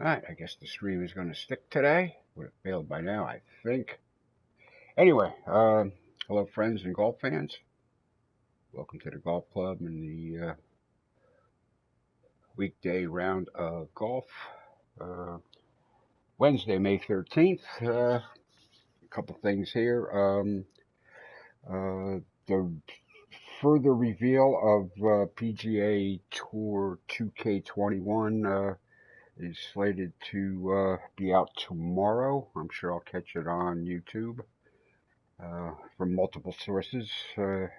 Alright, I guess the stream is going to stick today. Would have failed by now, I think. Anyway, hello friends and golf fans. Welcome to the golf club and the weekday round of golf. Wednesday, May 13th. A couple things here. The further reveal of PGA Tour 2K21 is slated to be out tomorrow. I'm sure I'll catch it on YouTube from multiple sources, in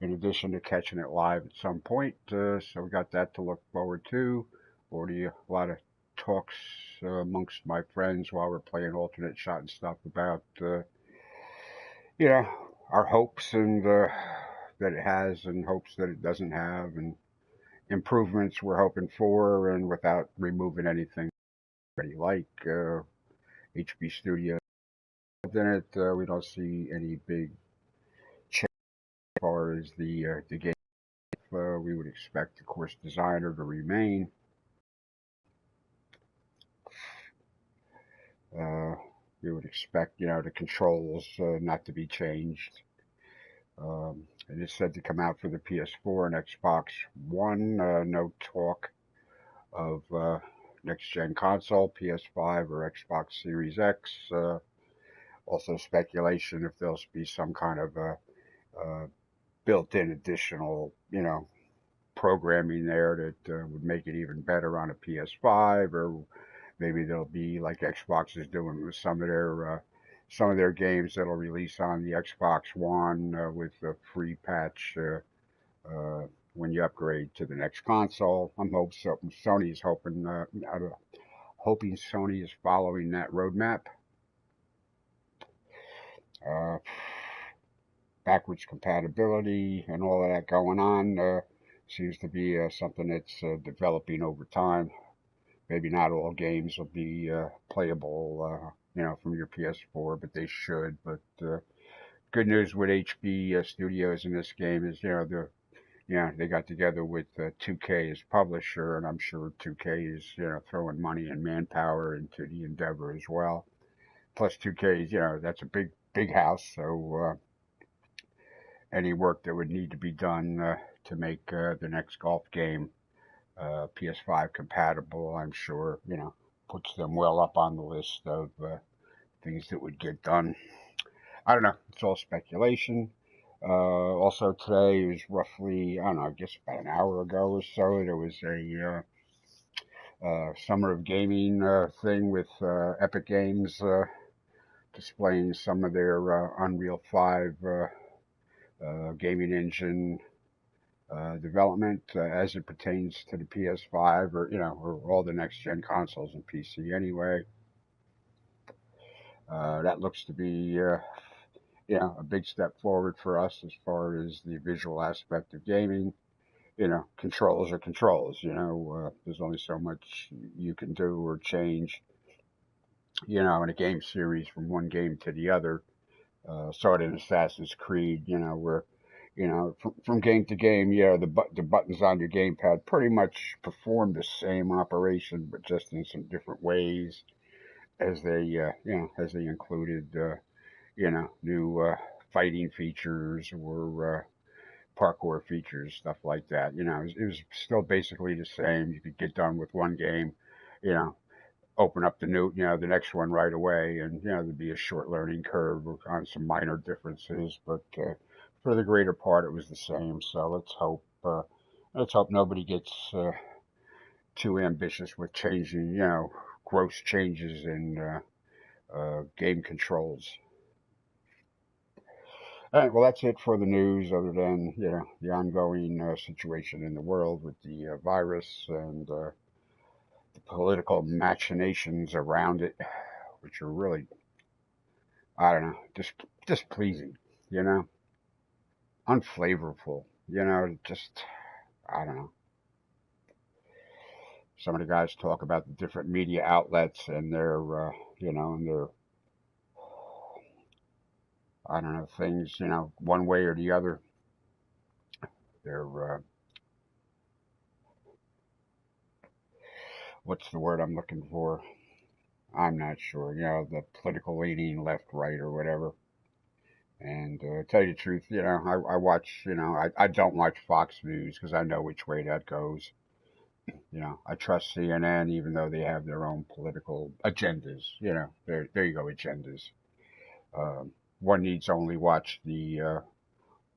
addition to catching it live at some point. So we got that to look forward to. Already a lot of talks amongst my friends while we're playing alternate shot and stuff about, our hopes and that it has and hopes that it doesn't have, and improvements we're hoping for, and without removing anything like HB Studio in it. We don't see any big change as far as the game. We would expect the course designer to remain. We would expect, the controls not to be changed. It is said to come out for the PS4 and Xbox One. No talk of next-gen console, PS5 or Xbox Series X. Also speculation if there'll be some kind of built-in additional, programming there that would make it even better on a PS5, or maybe there'll be like Xbox is doing with some of their games that'll release on the Xbox One with a free patch when you upgrade to the next console. I'm hoping Sony's hoping Sony is following that roadmap. Backwards compatibility and all of that going on seems to be something that's developing over time. Maybe not all games will be playable, from your PS4, but they should. But good news with HB Studios in this game is, they got together with 2K as publisher, and I'm sure 2K is, throwing money and manpower into the endeavor as well. Plus 2K is, that's a big house, so any work that would need to be done to make the next golf game PS5 compatible, I'm sure, puts them well up on the list of things that would get done. I don't know. It's all speculation. Also today is roughly, I don't know, I guess about an hour ago or so, there was a Summer of Gaming thing with Epic Games displaying some of their Unreal 5 gaming engine development as it pertains to the PS5 or all the next gen consoles and PC anyway. That looks to be a big step forward for us as far as the visual aspect of gaming. Controls are controls. There's only so much you can do or change, in a game series from one game to the other. Sort of in Assassin's Creed, where from game to game, the buttons on your gamepad pretty much perform the same operation, but just in some different ways, as they included, new fighting features or parkour features, stuff like that. It was still basically the same. You could get done with one game, open up the next one right away, and there'd be a short learning curve on some minor differences, but for the greater part, it was the same. So let's hope nobody gets too ambitious with changing, gross changes in game controls. All right, well, that's it for the news, other than, the ongoing situation in the world with the virus and the political machinations around it, which are really, I don't know, displeasing, unflavorful, just, I don't know. Some of the guys talk about the different media outlets and their, and their, I don't know, things, one way or the other. They're what's the word I'm looking for? I'm not sure. You know, the political leaning left, right, or whatever. And tell you the truth, you know, I watch, you know, I don't watch Fox News because I know which way that goes. You know, I trust CNN even though they have their own political agendas. You know, there you go, agendas. Um, One needs only watch the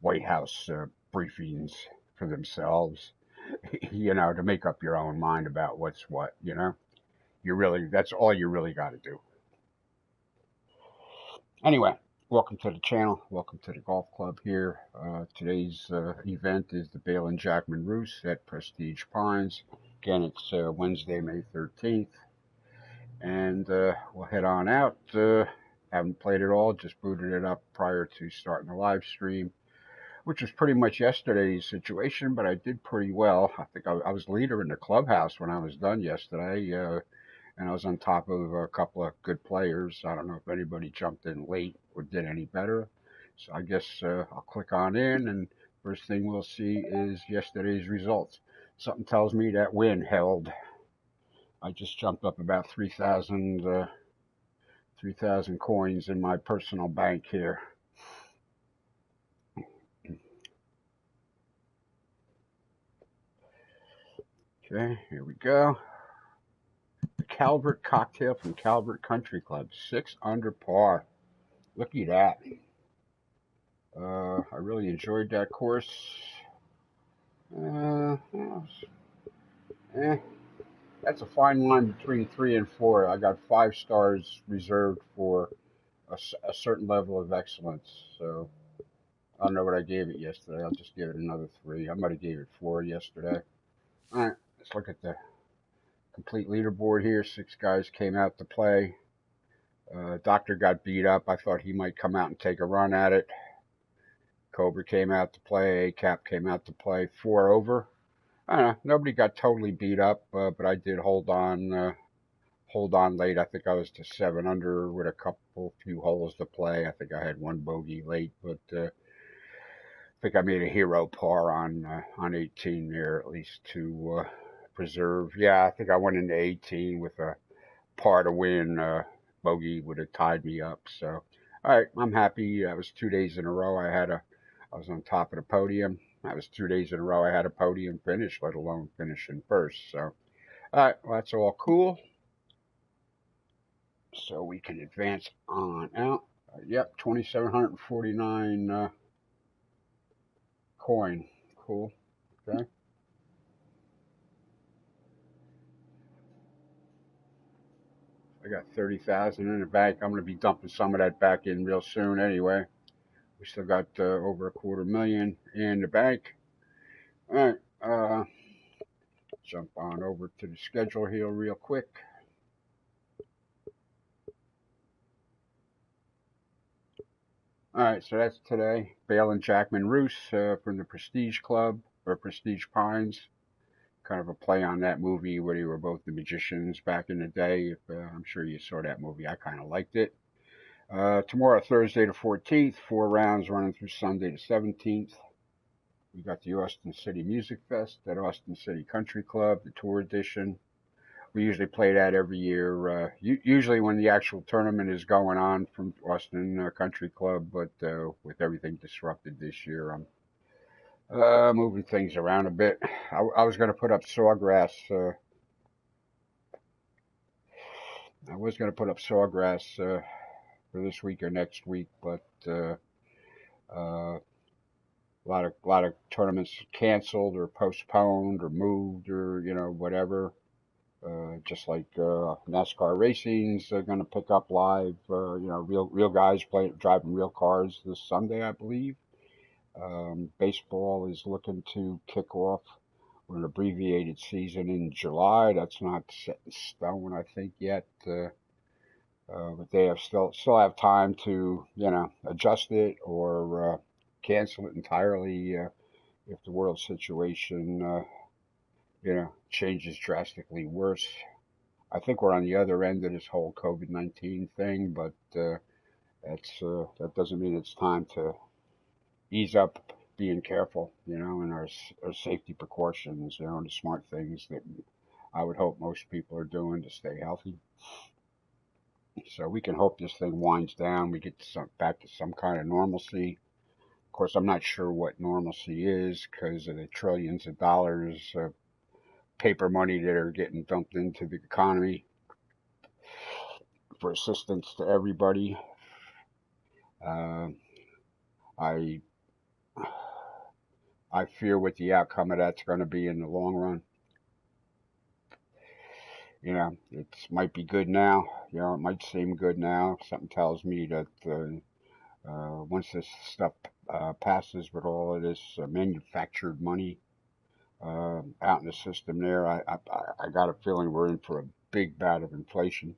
White House briefings for themselves, you know, to make up your own mind about what's what. You know, that's all you really got to do. Anyway, welcome to the channel. Welcome to the golf club here. Today's event is the Bale and Jackman Ruse at Prestige Pines. Again, it's Wednesday, May 13th. And we'll head on out. Haven't played it all, just booted it up prior to starting the live stream, which was pretty much yesterday's situation, but I did pretty well. I think I was leader in the clubhouse when I was done yesterday. And I was on top of a couple of good players. I don't know if anybody jumped in late or did any better. So I guess I'll click on in, and first thing we'll see is yesterday's results. Something tells me that win held. I just jumped up about 3,000 coins in my personal bank here. Okay, here we go. The Calvert cocktail from Calvert Country Club, 6 under par. Looky that. I really enjoyed that course. That's a fine line between 3 and 4. I got 5 stars reserved for a certain level of excellence. So I don't know what I gave it yesterday. I'll just give it another 3. I might have gave it 4 yesterday. All right, let's look at the complete leaderboard here. 6 guys came out to play. Doctor got beat up. I thought he might come out and take a run at it. Cobra came out to play. Cap came out to play. 4 over. I don't know. Nobody got totally beat up, but I did hold on late. I think I was to 7 under with a few holes to play. I think I had 1 bogey late, but I think I made a hero par on 18 there at least to preserve. Yeah, I think I went into 18 with a par to win. Bogey would have tied me up. So, all right, I'm happy. That was 2 days in a row. I was on top of the podium. That was 2 days in a row I had a podium finish, let alone finishing first. So, all right, well, that's all cool. So we can advance on out. Yep, 2,749 coin. Cool. Okay. I got 30,000 in the bank. I'm going to be dumping some of that back in real soon anyway. We still got over $250,000 in the bank. All right. Jump on over to the schedule here real quick. All right, so that's today. Bale and Jackman Ruse from the Prestige Club, or Prestige Pines. Kind of a play on that movie where they were both the magicians back in the day. I'm sure you saw that movie. I kind of liked it. Tomorrow, Thursday the 14th, 4 rounds running through Sunday the 17th. We got the Austin City Music Fest at Austin City Country Club, the tour edition. We usually play that every year, usually when the actual tournament is going on from Austin Country Club, but with everything disrupted this year, I'm moving things around a bit. I was going to put up sawgrass. I was going to put up sawgrass for this week or next week, but a lot of tournaments canceled or postponed or moved or whatever. Just like NASCAR racing's going to pick up live, real guys driving real cars this Sunday, I believe. Baseball is looking to kick off with an abbreviated season in July. That's not set in stone, I think, yet. But they still have time to, adjust it or cancel it entirely if the world situation, changes drastically worse. I think we're on the other end of this whole COVID-19 thing, but that doesn't mean it's time to ease up being careful, and our safety precautions, the smart things that I would hope most people are doing to stay healthy. So we can hope this thing winds down. We get back to some kind of normalcy. Of course, I'm not sure what normalcy is because of the trillions of dollars of paper money that are getting dumped into the economy for assistance to everybody. Uh, I I fear what the outcome of that's going to be in the long run. You know, it might be good now. You know, it might seem good now. Something tells me that once this stuff passes with all of this manufactured money out in the system there, I got a feeling we're in for a big bout of inflation.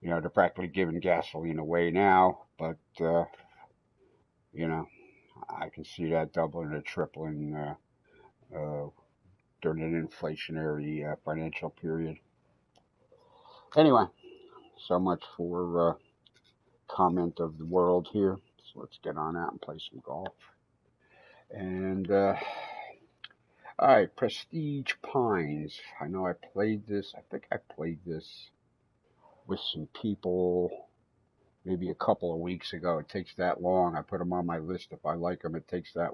You know, they're practically giving gasoline away now, but, you know, I can see that doubling or tripling during an inflationary financial period. Anyway, so much for comment of the world here. So let's get on out and play some golf. And, all right, Prestige Pines. I know I played this. I think I played this with some people maybe a couple of weeks ago. It takes that long. I put them on my list. If I like them, it takes that,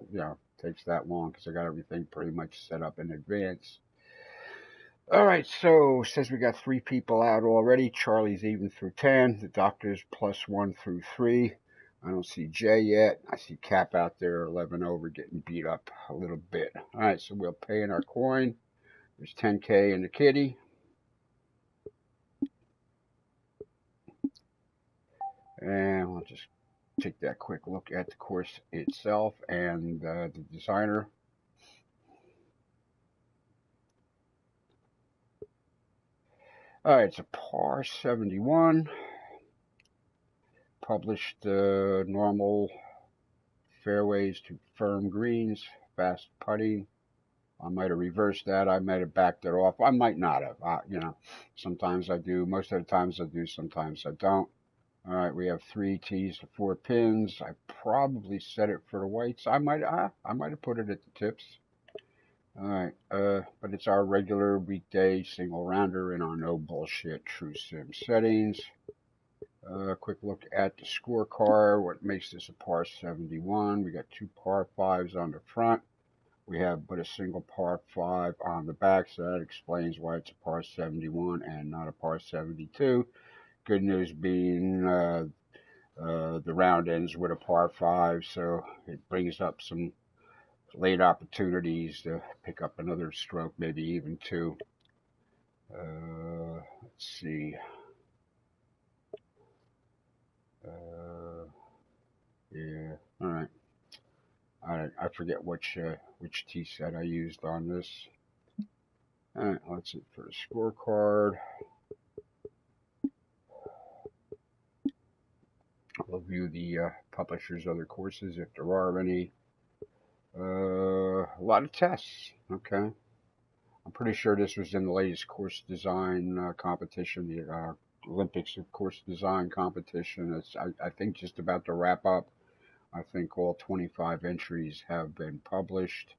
takes that long because I got everything pretty much set up in advance. All right, so says we got 3 people out already. Charlie's even through 10. The Doctor's +1 through 3. I don't see Jay yet. I see Cap out there 11 over getting beat up a little bit. All right, so we'll pay in our coin. There's 10K in the kitty. And we'll just take that quick look at the course itself and the designer. All right, it's a par 71. Published normal fairways to firm greens, fast putting. I might have reversed that. I might have backed it off. I might not have. You know, sometimes I do. Most of the times I do. Sometimes I don't. All right, we have 3 tees to 4 pins. I probably set it for the whites. I might have put it at the tips. All right, but it's our regular weekday single rounder in our no bullshit true sim settings. Quick look at the scorecard. What makes this a par 71? We got 2 par 5s on the front. We have but a single par 5 on the back, so that explains why it's a par 71 and not a par 72. Good news being the round ends with a par 5, so it brings up some late opportunities to pick up another stroke, maybe even 2. Let's see. Yeah, all right. I forget which tee set I used on this. All right, that's it for the scorecard. I'll view the publisher's other courses if there are any. A lot of tests. Okay. I'm pretty sure this was in the latest course design competition, the Olympics of course design competition. It's, I think, just about to wrap up. I think all 25 entries have been published.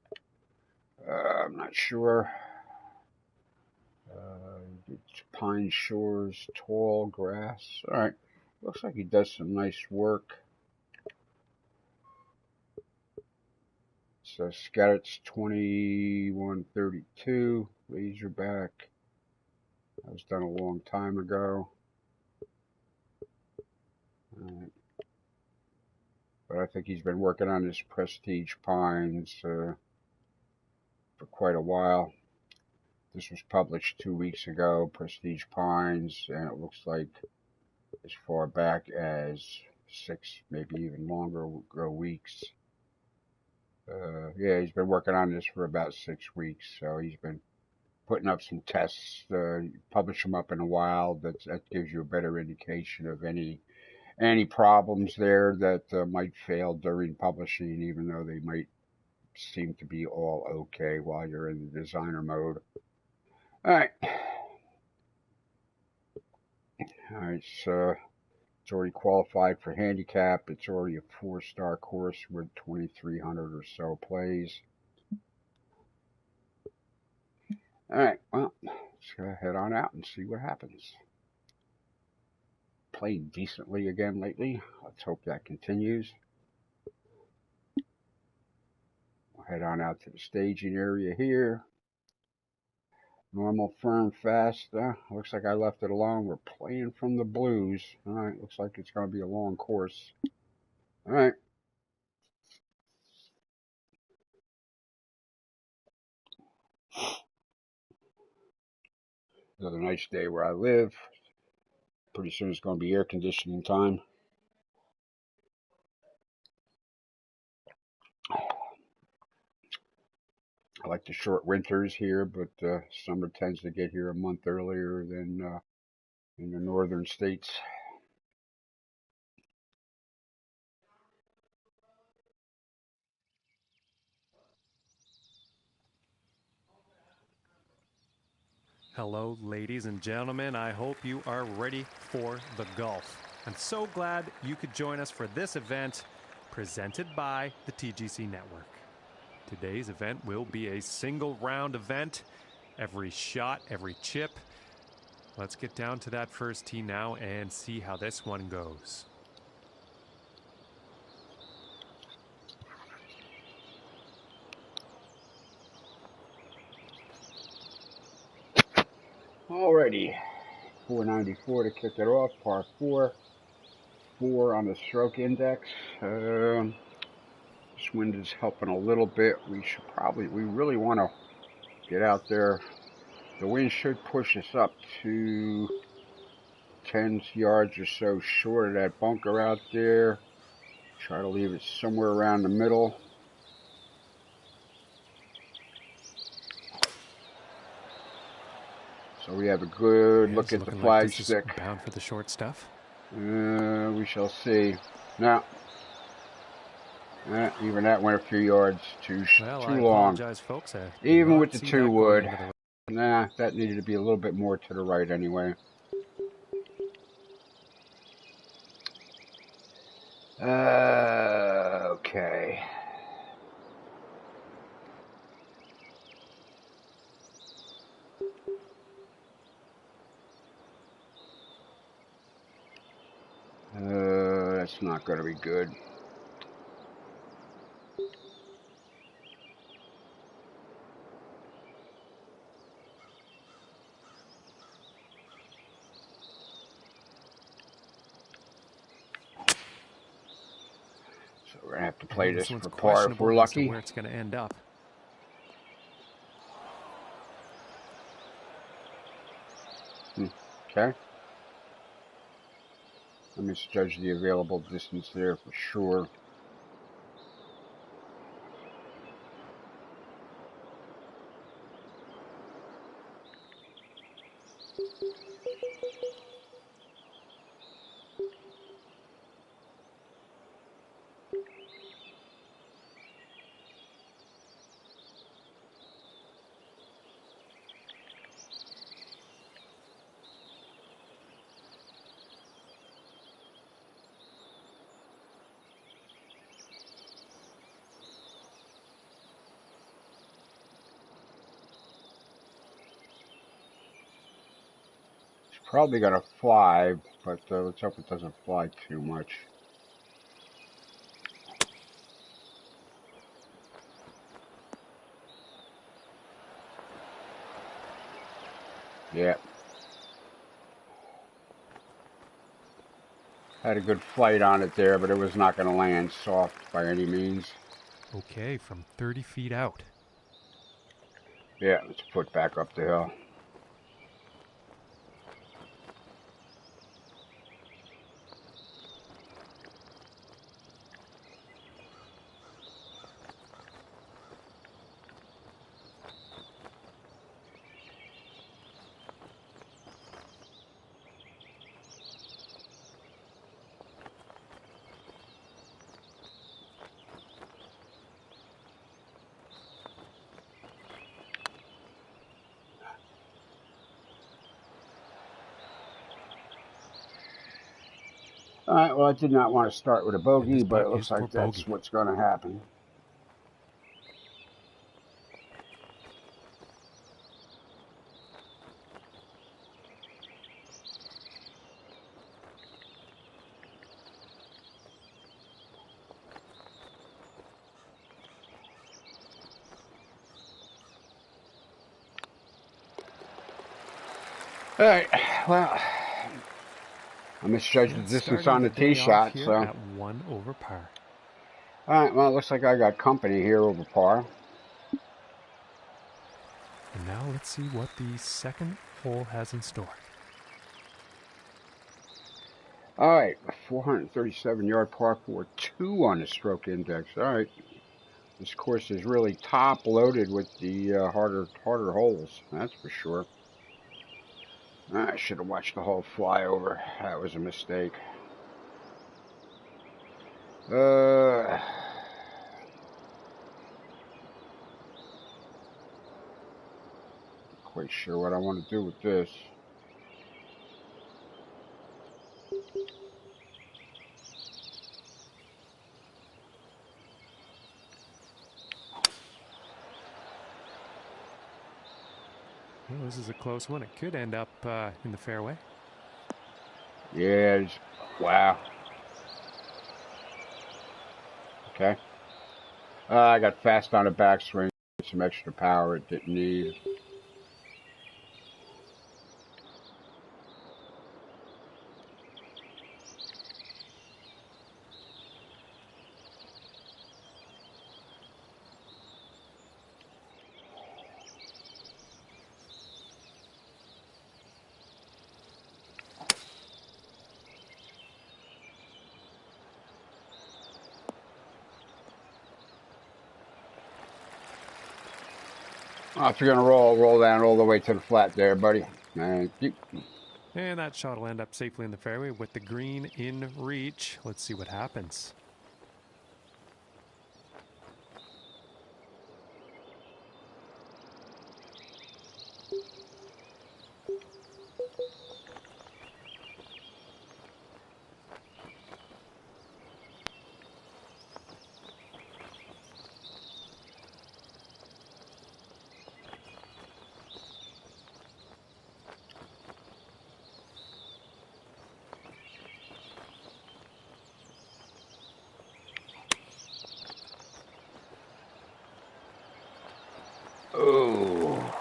I'm not sure. Pine Shores, tall grass. All right. Looks like he does some nice work. So Scott's 2132, Razorback. That was done a long time ago. But I think he's been working on this Prestige Pines for quite a while. This was published 2 weeks ago, Prestige Pines, and it looks like as far back as 6, maybe even longer weeks. Yeah, he's been working on this for about 6 weeks, so he's been putting up some tests, publish them up in a while. That gives you a better indication of any problems there that might fail during publishing, even though they might seem to be all okay while you're in the designer mode. All right. All right, so it's already qualified for handicap. It's already a 4-star course with 2,300 or so plays. All right, well, let's head on out and see what happens. Played decently again lately. Let's hope that continues. We'll head on out to the staging area here. Normal, firm, fast. Looks like I left it alone. We're playing from the blues. All right, looks like it's going to be a long course. All right. Another nice day where I live. Pretty soon it's going to be air conditioning time. I like the short winters here, but summer tends to get here a month earlier than in the northern states. Hello, ladies and gentlemen. I hope you are ready for the golf. I'm so glad you could join us for this event presented by the TGC Network. Today's event will be a single round event. Every shot, every chip. Let's get down to that first tee now and see how this one goes. Alrighty, 494 to kick it off, par 4. 4 on the stroke index. This wind is helping a little bit. We really want to get out there. The wind should push us up to 10 yards or so short of that bunker out there. Try to leave it somewhere around the middle. So we have a good look at the flag stick. Bound for the short stuff. We shall see. Now, even that went a few yards too long. Folks, even with the 2 wood. Nah, that needed to be a little bit more to the right anyway. Okay. That's not going to be good. So we're going to have to play this for par if we're lucky. Where it's going to end up. Okay. Let me judge the available distance there for sure. Probably going to fly, but let's hope it doesn't fly too much. Yeah. Had a good flight on it there, but it was not going to land soft by any means. Okay, from 30 feet out. Yeah, let's put back up the hill. All right, well, I did not want to start with a bogey, but it looks like that's what's going to happen. All right, well, I misjudged the distance on the tee shot, so. At 1 over par. All right, well, it looks like I got company here over par. And now let's see what the second hole has in store. All right, 437-yard par 4-2 on the stroke index. All right, this course is really top loaded with the harder holes. That's for sure. I should have watched the whole flyover. That was a mistake. Quite sure what I want to do with this. Well, this is a close one. It could end up in the fairway. Yeah, wow. Okay. I got fast on a backswing. Some extra power it didn't need. If you're going to roll down all the way to the flat there, buddy. Thank you. And that shot will end up safely in the fairway with the green in reach. Let's see what happens. Oh,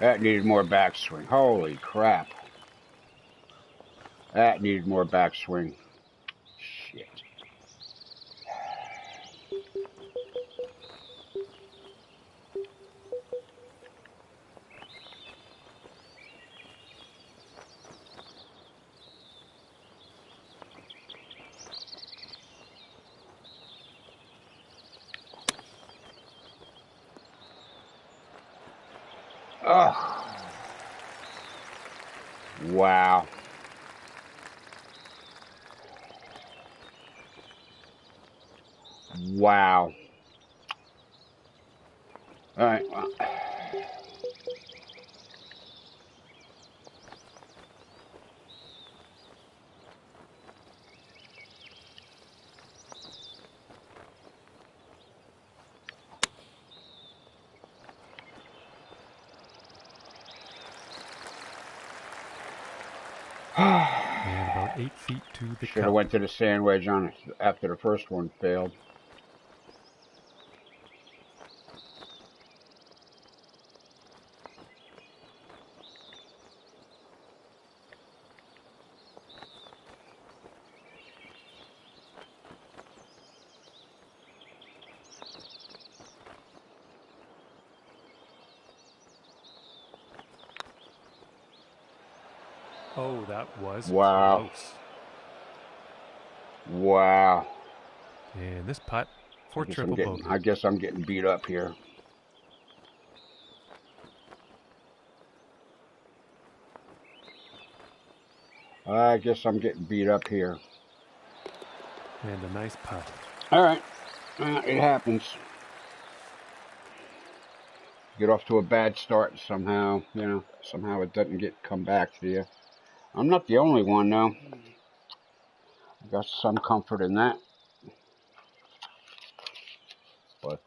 that needed more backswing. Holy crap. That needed more backswing. Shit. Oh. Wow. Wow. All right. Well. And about 8 feet to the Should have went to the sand wedge on it after the first one failed. Oh, that was Wow. close. Wow. And this putt for triple bogey. I guess I'm getting beat up here. I guess I'm getting beat up here. And a nice putt. All right. It happens. Get off to a bad start somehow, somehow it doesn't come back to you. I'm not the only one, though. I got some comfort in that. But,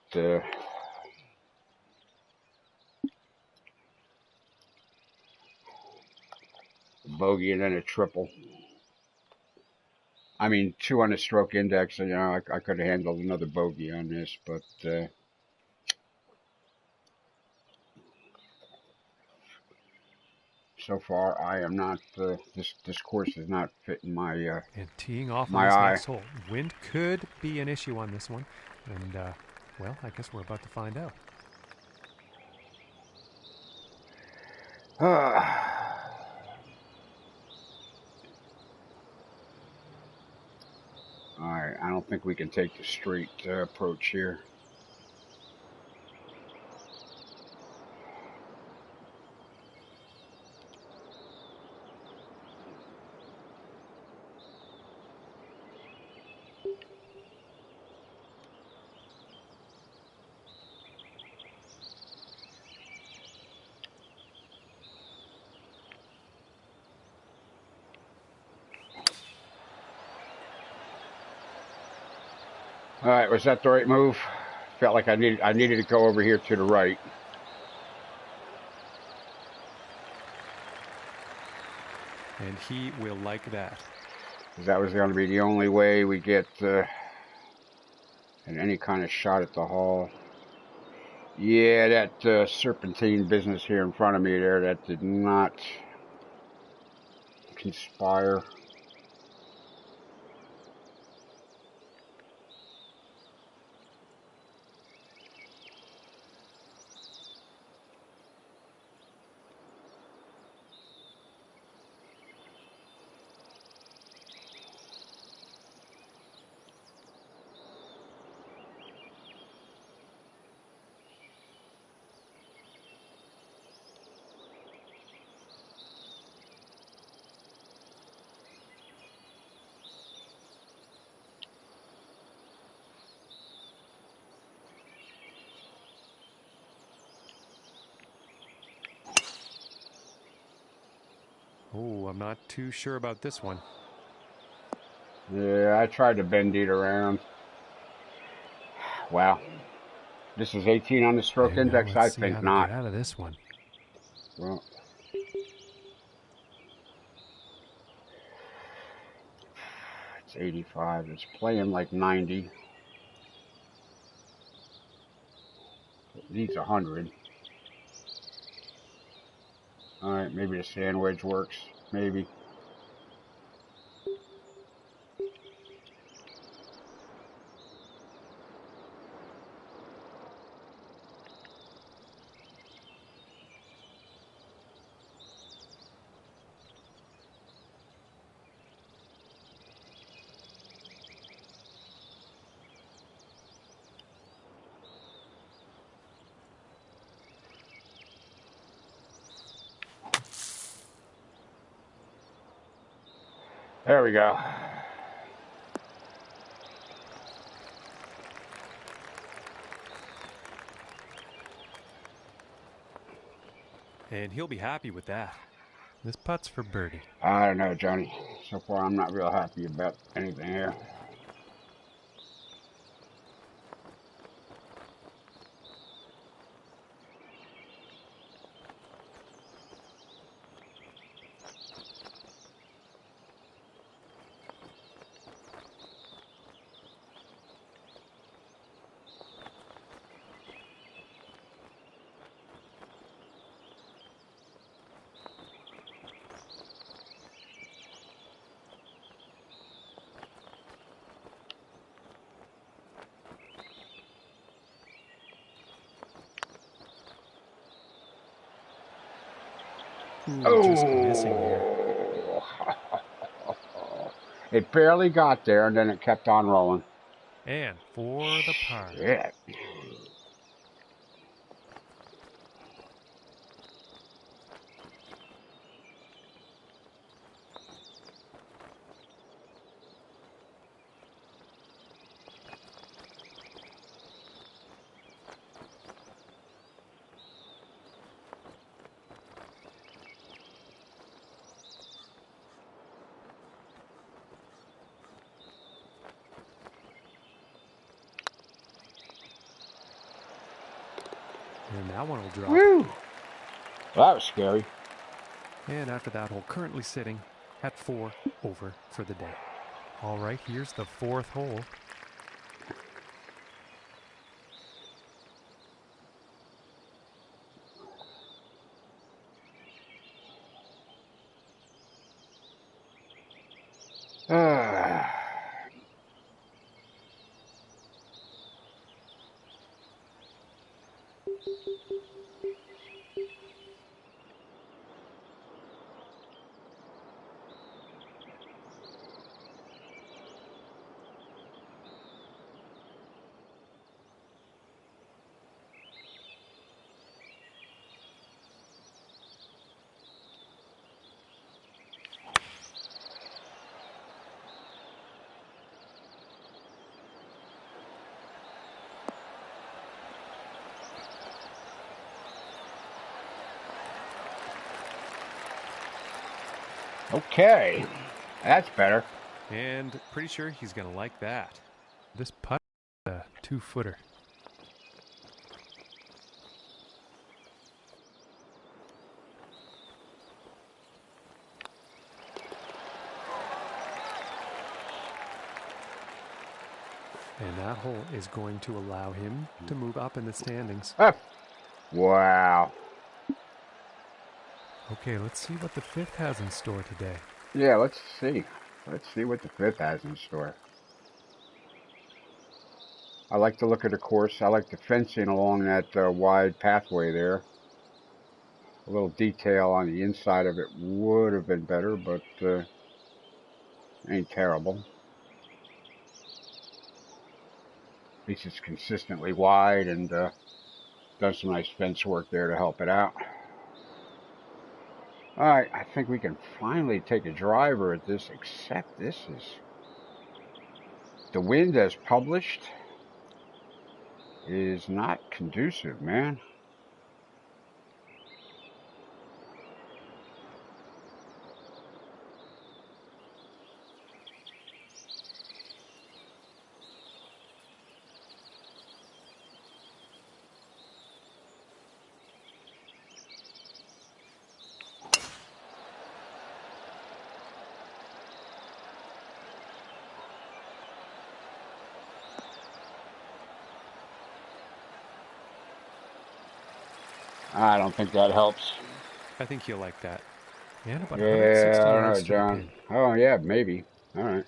bogey and then a triple. I mean, 2 on the stroke index, I could have handled another bogey on this, but, so far I am not. This course is not fitting my And teeing off on my this eye. next hole. Wind could be an issue on this one. And, well, I guess we're about to find out. Alright, I don't think we can take the straight approach here. Alright, was that the right move? Felt like I needed to go over here to the right. And he will like that. Because that was going to be the only way we get any kind of shot at the hole. Yeah, that serpentine business here in front of me there, that did not conspire. Oh, I'm not too sure about this one. Yeah, I tried to bend it around. Wow. This is 18 on the stroke And now index? I let's see think how to not. get out of this one. Well, it's 85. It's playing like 90. It needs 100. Alright, maybe the sand wedge works. Maybe. There we go. And he'll be happy with that. This putt's for birdie. I don't know, Johnny. So far, I'm not real happy about anything here. Ooh, just missing here. It barely got there, and then it kept on rolling. And for the par. Shit. And that one will drop. Woo! That was scary. And after that hole, currently sitting at 4 over for the day. All right, here's the fourth hole. Ah. Okay, that's better. And pretty sure he's going to like that. This putt is a 2-footer. And that hole is going to allow him to move up in the standings. Ah. Wow. Okay, let's see what the 5th has in store today. Yeah, let's see. Let's see what the 5th has in store. I like the look of the course. I like the fencing along that wide pathway there. A little detail on the inside of it would have been better, but ain't terrible. At least it's consistently wide and done some nice fence work there to help it out. Alright, I think we can finally take a driver at this, except this is... The wind as published is not conducive, man. I don't think that helps. I think you'll like that. And about 160 Yeah, I don't yards know, to the John. pin. Oh, yeah, maybe. All right.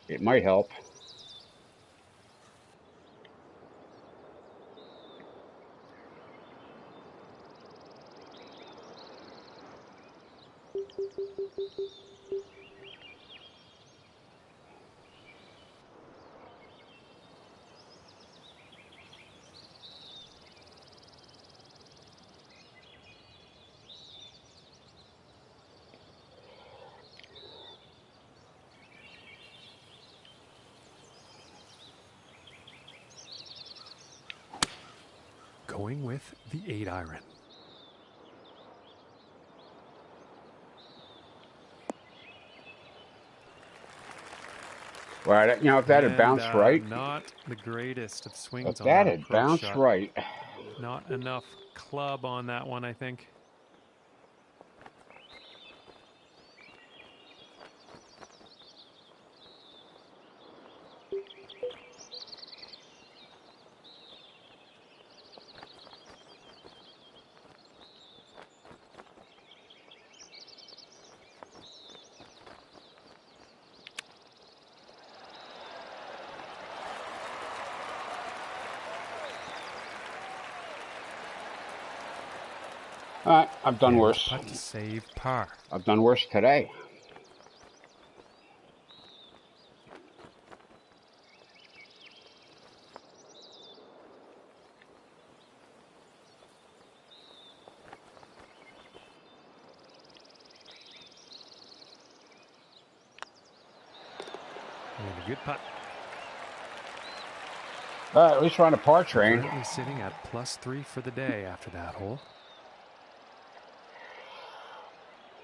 It might help. Going with the 8-iron. Well, you know, if that had bounced right, Not the greatest of swings if on that that had approach bounced shot. right, Not enough club on that one, I think. all right, I've done And worse. putt to save par. I've done worse today. And a good putt. All right, at least we're on a par train. Currently sitting at +3 for the day after that hole.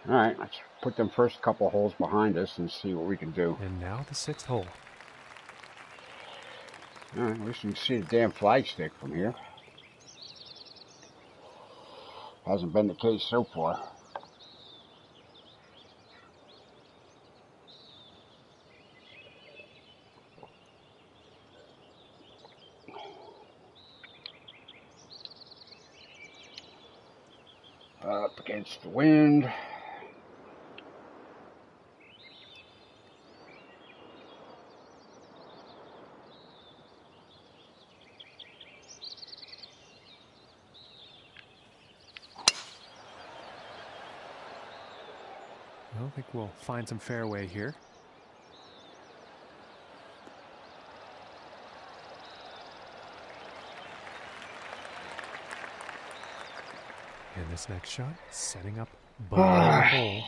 All right, let's put them first couple holes behind us and see what we can do. And now the 6th hole. All right, at least we can see the damn flagstick from here. Hasn't been the case so far. Up against the wind. I think we'll find some fairway here. And this next shot, setting up below the hole.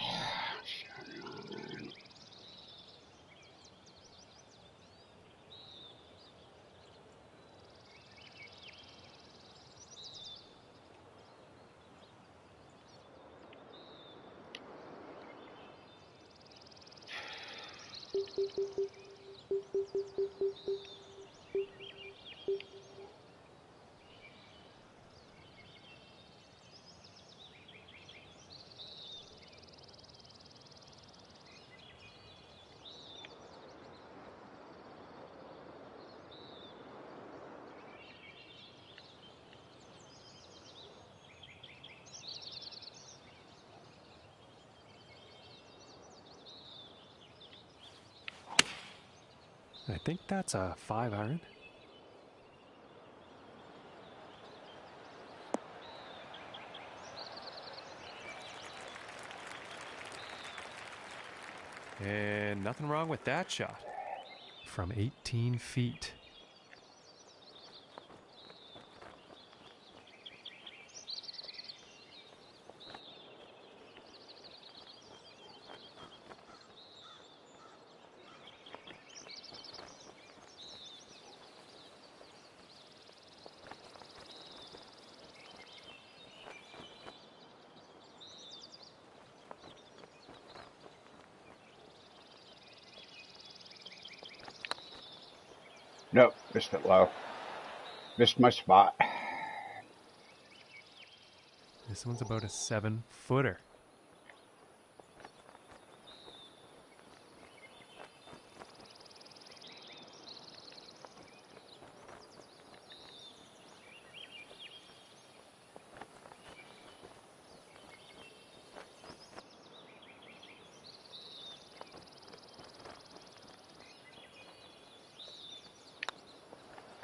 I think that's a 5-iron. And nothing wrong with that shot. From 18 feet. Nope, missed it low. Missed my spot. This one's about a 7-footer.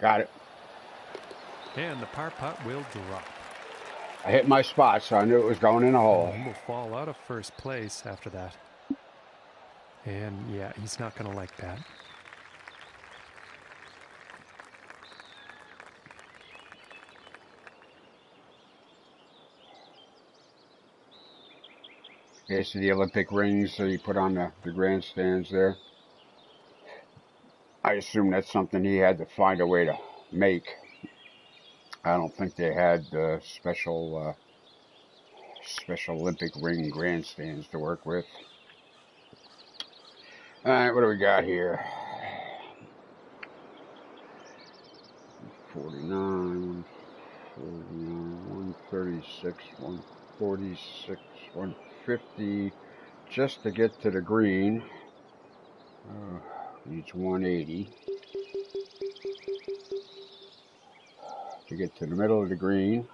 Got it. And the par putt will drop. I hit my spot, so I knew it was going in a hole. He will fall out of first place after that. And yeah, he's not going to like that. Okay, so the Olympic rings that he put on the grandstands there. I assume that's something he had to find a way to make. I don't think they had special Olympic ring grandstands to work with. All right, what do we got here? 49, 136, 146, 150, just to get to the green. Needs 180 to get to the middle of the green.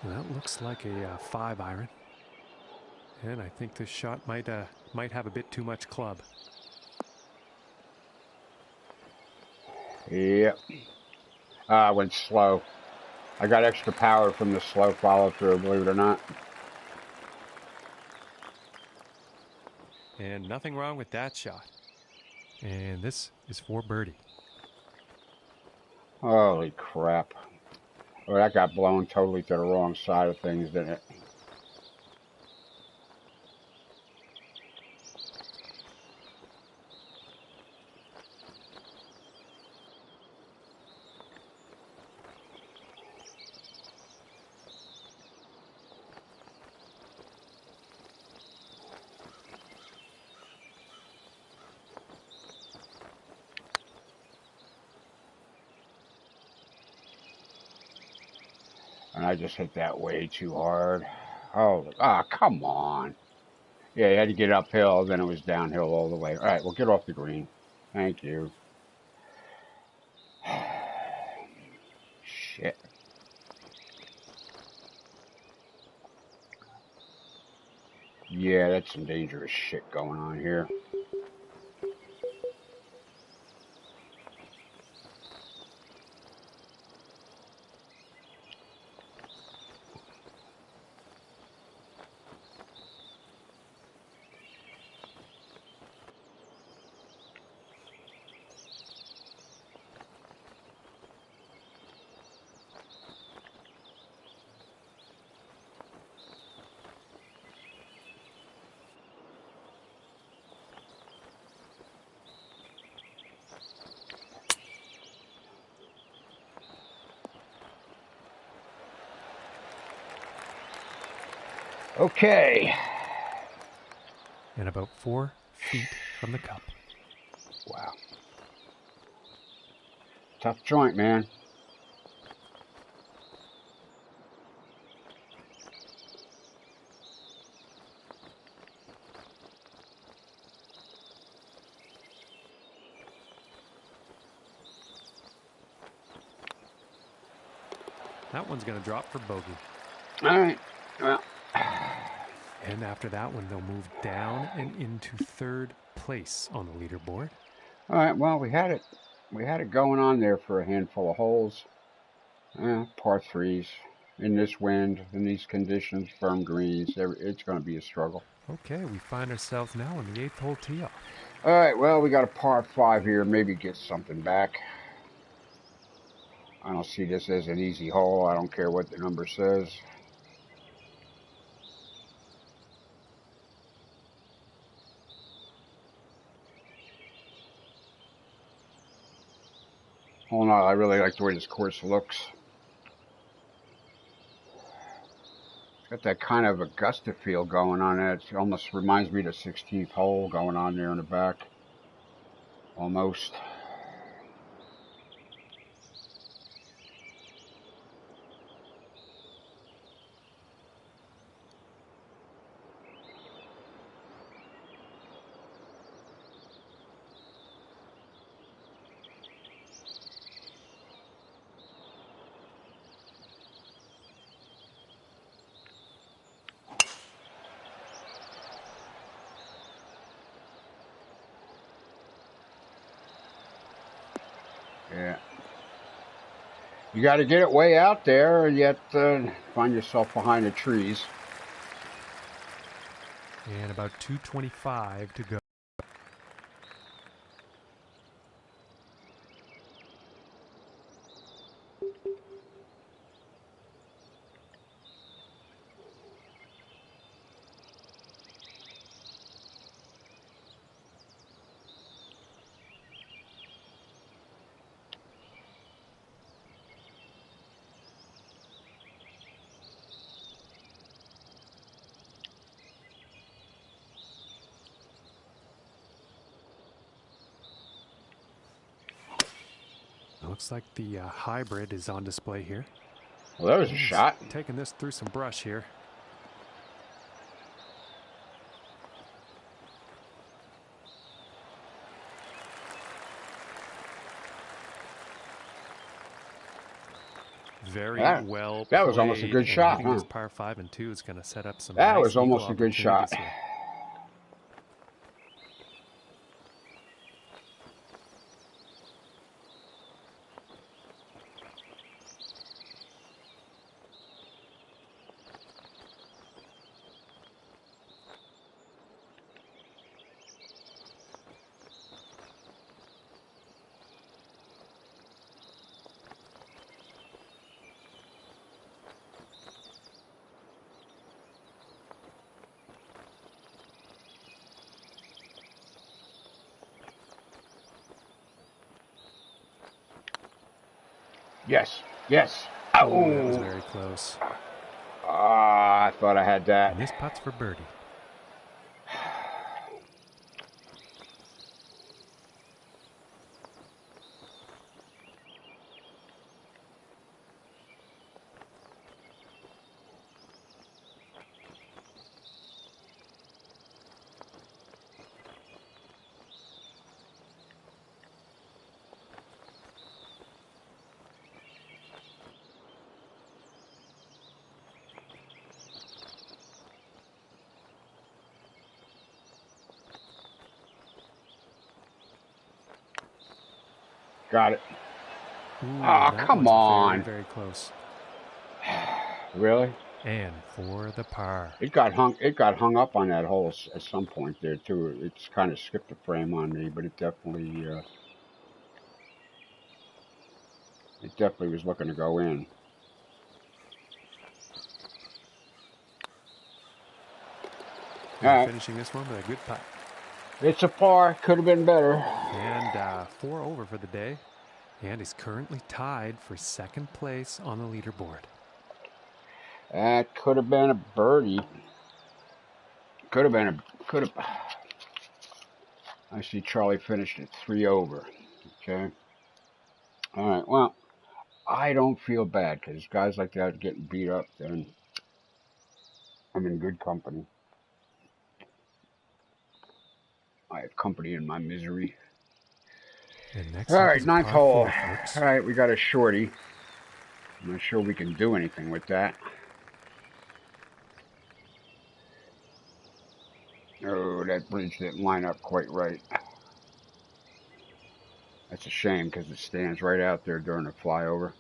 That looks like a 5-iron. And I think this shot might have a bit too much club. Yep. I went slow. I got extra power from the slow follow through, believe it or not. And nothing wrong with that shot. And this is for birdie. Holy crap. Oh, that got blown totally to the wrong side of things, didn't it? And I just hit that way too hard. Oh, come on. Yeah, you had to get uphill, then it was downhill all the way. All right, well, get off the green. Thank you. Shit. Yeah, that's some dangerous shit going on here. Okay. And about 4 feet from the cup. Wow. Tough joint, man. That one's going to drop for bogey. All right. Well. And after that one, they'll move down and into 3rd place on the leaderboard. All right. Well, we had it going on there for a handful of holes. Par threes in this wind, in these conditions, firm greens. It's going to be a struggle. Okay, we find ourselves now on the 8th hole tee off. All right. Well, we got a par 5 here. Maybe get something back. I don't see this as an easy hole. I don't care what the number says. Hold on, I really like the way this course looks. It's got that kind of Augusta feel going on it. It almost reminds me of the 16th hole going on there in the back. Almost. Yeah. You got to get it way out there, and yet find yourself behind the trees. And about 225 to go. Looks like the hybrid is on display here. Well, that was a shot. Taking this through some brush here. Very well played. That was almost a good shot, huh? This par 5 and 2 is going to set up some. That nice was almost a good shot. here. Yes. Yes. Oh, that was very close. I thought I had that. And this putt's for birdie. Got it. Ooh, Oh, that come one's on. very, very close. Really? And for the par. It got hung up on that hole at some point there too. It's kind of skipped a frame on me, but it definitely was looking to go in. And finishing this one with a good putt. It's a par. Could have been better. And 4 over for the day. And he's currently tied for second place on the leaderboard. That could have been a birdie. Could have. I see Charlie finished at 3 over. Okay. All right. Well, I don't feel bad because guys like that getting beat up, then I'm in good company. I have company in my misery. And next All up right, is ninth par hole. 4, folks. All right, we got a shorty. I'm not sure we can do anything with that. Oh, that bridge didn't line up quite right. That's a shame because it stands right out there during the flyover.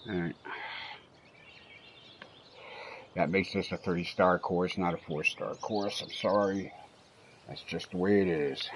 All right. That makes this a 3-star course, not a 4-star course. I'm sorry. That's just the way it is.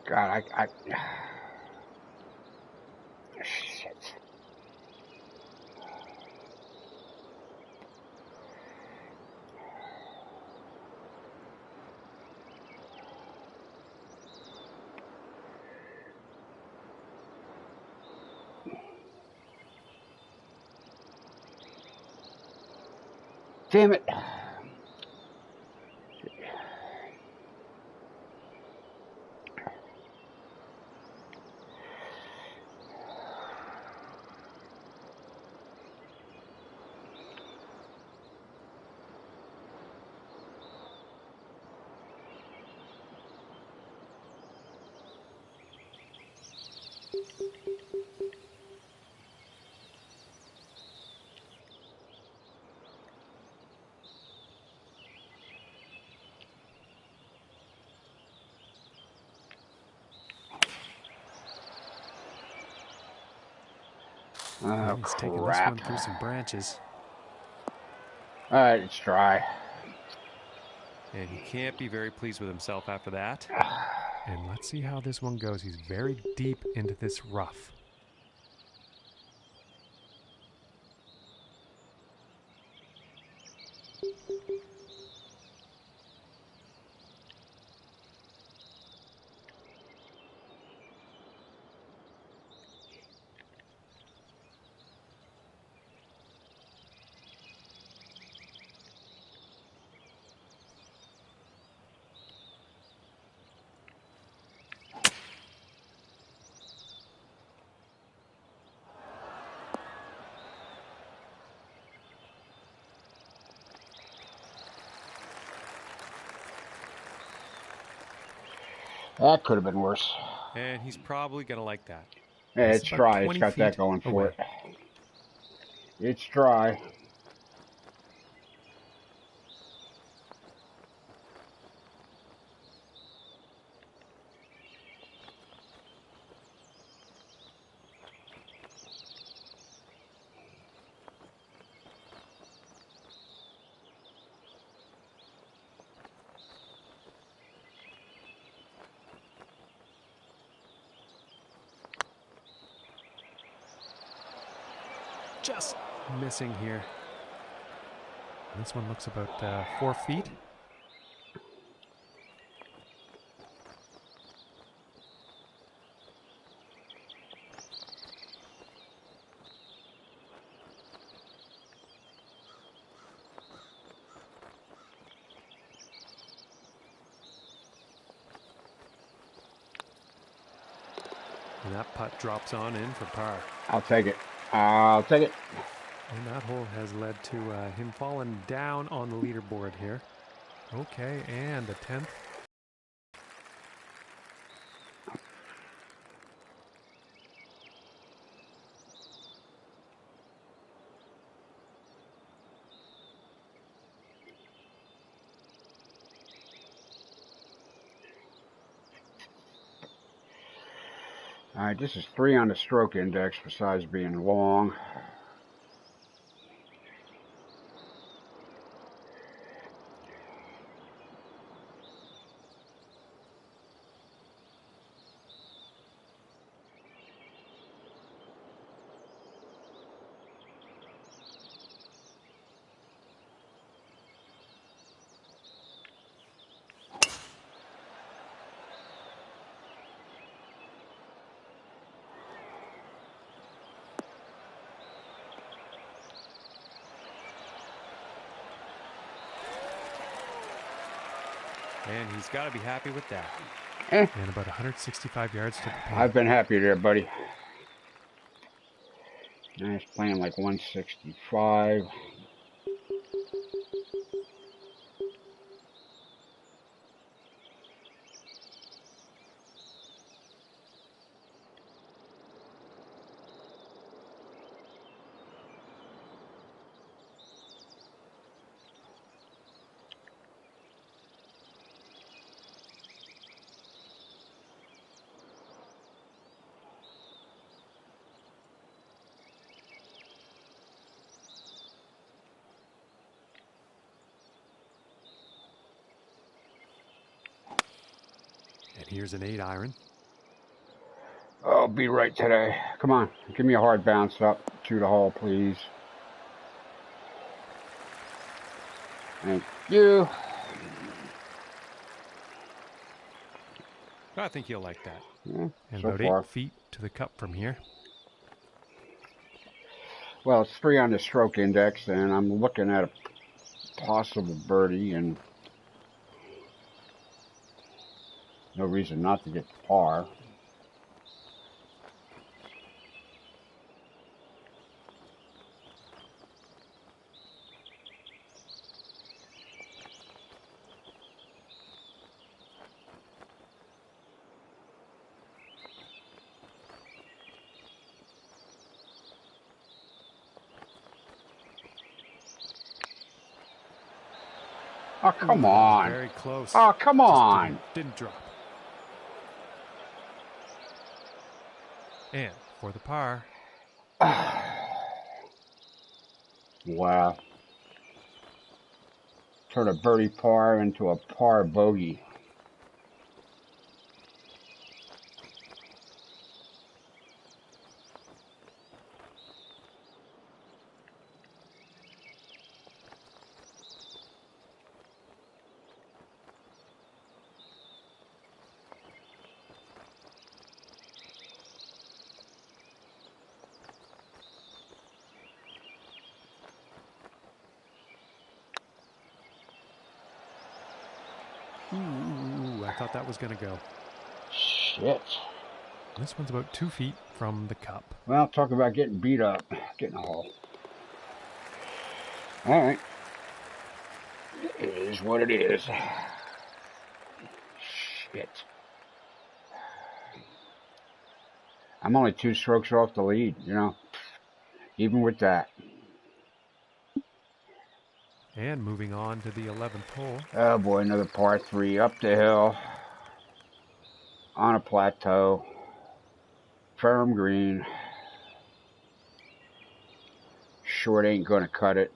God, shit. Damn it. Oh, And he's taking this one through some branches. All right, it's dry. And he can't be very pleased with himself after that. And let's see how this one goes. He's very deep into this rough. That could have been worse. And he's probably going to like that. Yeah, it's dry. It's got that going for it. It's dry. Just missing here. This one looks about 4 feet. And that putt drops on in for par. I'll take it. I'll take it. And that hole has led to him falling down on the leaderboard here. Okay, and the 10th. All right, this is 3 on the stroke index besides being long. And he's got to be happy with that. Eh. And about 165 yards to the pin. I've been happy there, buddy. Nice, playing like 165. And here's an 8-iron. Oh, be right today. Come on, give me a hard bounce up to the hole, please. Thank you. I think you'll like that. Yeah, and so about far. 8 feet to the cup from here. Well, it's 3 on the stroke index, and I'm looking at a possible birdie, and no reason not to get the par. Oh, come on. Very close. Oh, come on. Just didn't drop. And for the par. Wow. Turn a birdie par into a par bogey. Ooh, I thought that was going to go. Shit. This one's about 2 feet from the cup. Well, talk about getting beat up. Getting a hole. All right. It is what it is. Shit. I'm only 2 strokes off the lead, you know. Even with that. And moving on to the 11th hole. Oh boy, another par 3 up the hill. On a plateau. Firm green. Short ain't gonna cut it.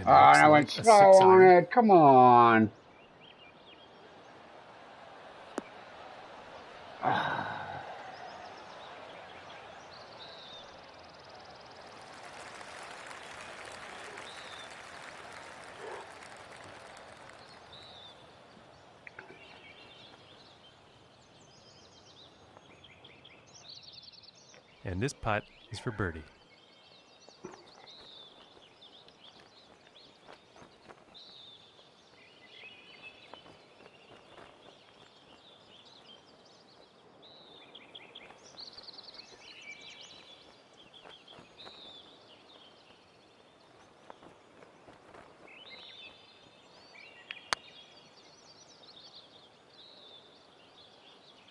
Oh, and I went slow on it. Come on. And this putt is for birdie.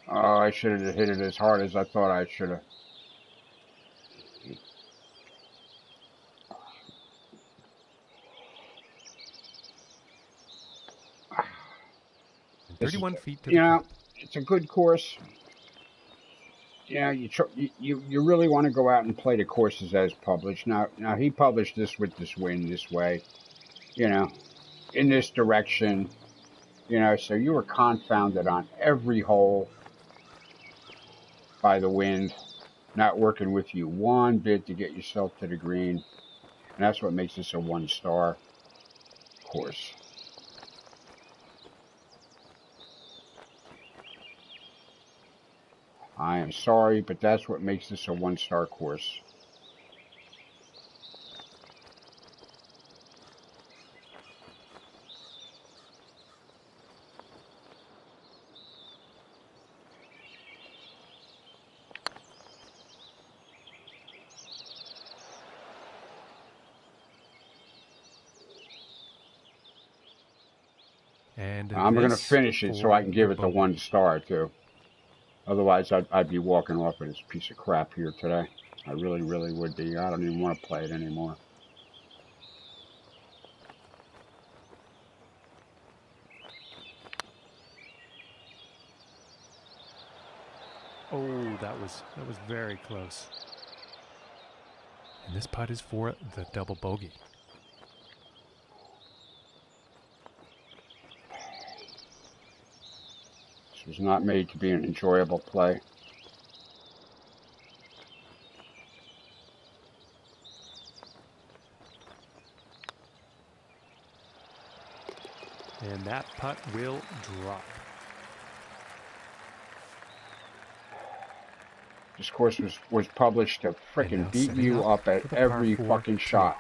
Oh, I should have hit it as hard as I thought I should have. 31 feet to the cup. It's a good course. Yeah, you really want to go out and play the courses as published. Now he published this with this wind this way, in this direction, so you were confounded on every hole by the wind, not working with you one bit to get yourself to the green. And that's what makes this a 1-star course. I am sorry, but that's what makes this a 1-star course. And I'm going to finish it so I can give it the 1-star too. Otherwise, I'd be walking off of this piece of crap here today. I really, really would be. I don't even want to play it anymore. Oh, that was very close. And this putt is for the double bogey. This was not made to be an enjoyable play. And that putt will drop. This course was published to frickin' beat you up at every fucking shot.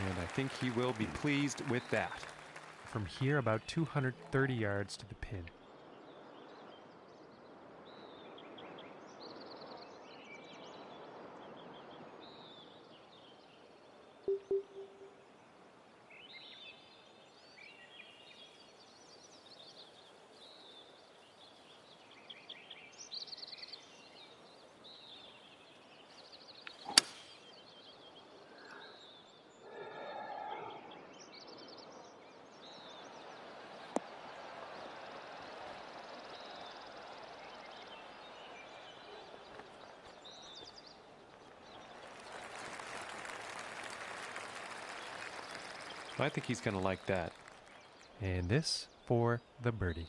And I think he will be pleased with that. From here, about 230 yards to the pin. I think he's going to like that. And this for the birdie.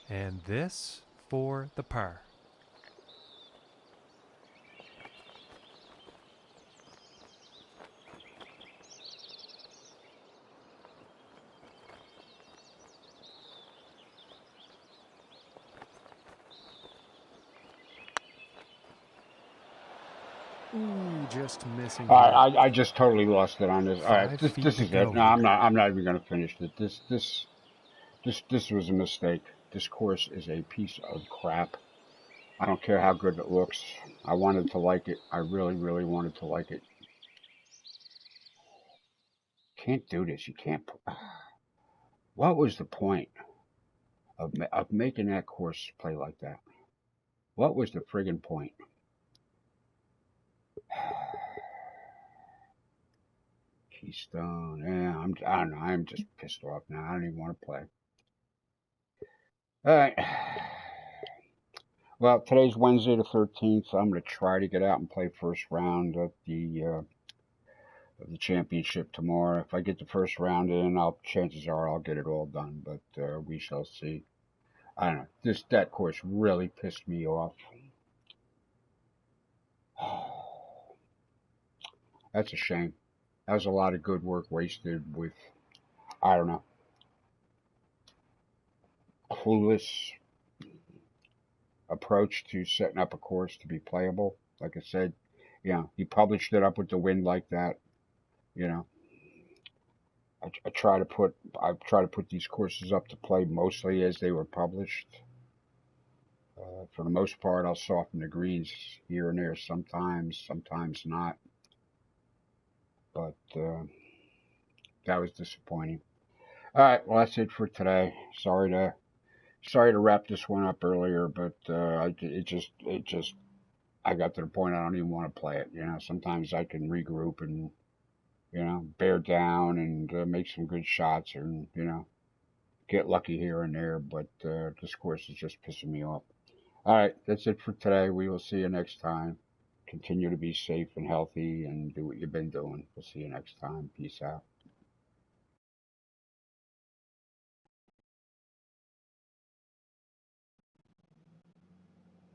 And this for the par. just missing All here. right, I just totally lost it on this. All right, 5 feet this to is go it. No, here. I'm not even going to finish it. This was a mistake. This course is a piece of crap. I don't care how good it looks. I wanted to like it. I really, really wanted to like it. Can't do this. You can't. What was the point of making that course play like that? What was the friggin' point? Keystone. Yeah, I don't know. I'm just pissed off now. I don't even want to play. All right. Well, today's Wednesday the 13th. So I'm going to try to get out and play first round of the championship tomorrow. If I get the first round in, chances are I'll get it all done. But we shall see. I don't know. That course really pissed me off. That's a shame. That was a lot of good work wasted with, I don't know, clueless approach to setting up a course to be playable. Like I said, he published it up with the wind like that. You know, I try to put these courses up to play mostly as they were published. For the most part, I'll soften the greens here and there sometimes not. But that was disappointing. All right, well that's it for today. Sorry to wrap this one up earlier, but it just I got to the point I don't even want to play it. Sometimes I can regroup and bear down and make some good shots, and get lucky here and there. But this course is just pissing me off. All right, that's it for today. We will see you next time. Continue to be safe and healthy and do what you've been doing. We'll see you next time. Peace out.